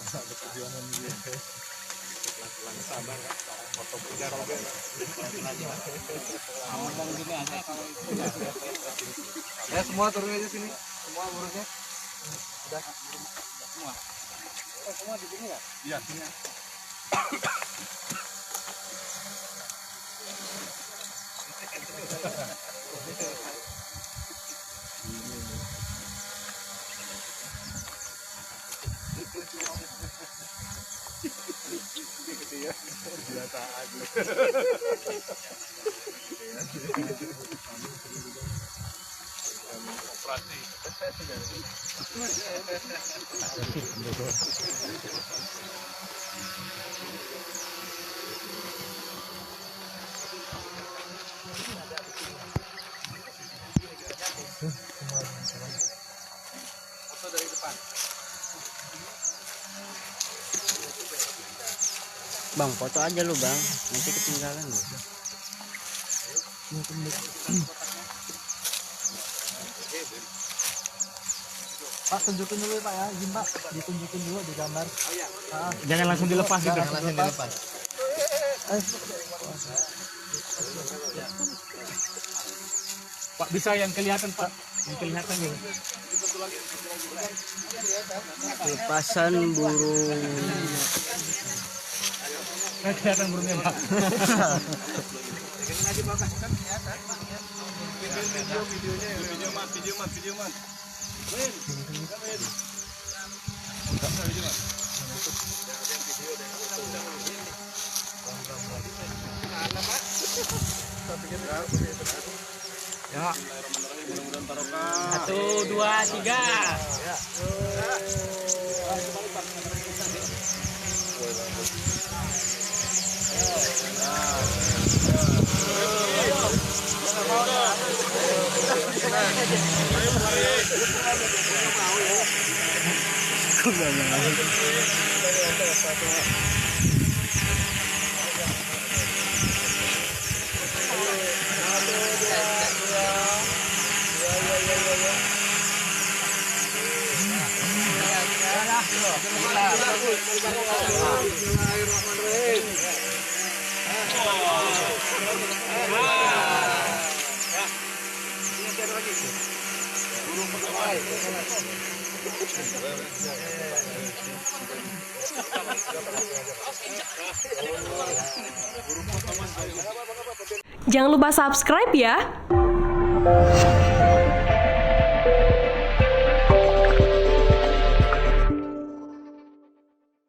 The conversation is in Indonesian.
Perjuangan dia. Pelan-pelan sabar kan. Foto kerja kalau ngomong gini aja kalau itu. Ya semua turun aja sini. Semua burungnya. Sudah semua. Oh, semua di sini ya? Iya, sini. Operasi. Foto dari depan. Bang, foto aja lu bang, nanti ketinggalan lu. Pak, tunjukin dulu Pak ya, izin Pak, ditunjukin dulu di gambar. Oh iya. Jangan langsung dilepas gitu. Jangan langsung dilepas. Pak, bisa yang kelihatan Pak, yang kelihatan gitu. Lepasan burung. Nggak kelihatan burungnya Pak. Video man. Ya. 1, 2, 3. Jangan lupa subscribe ya.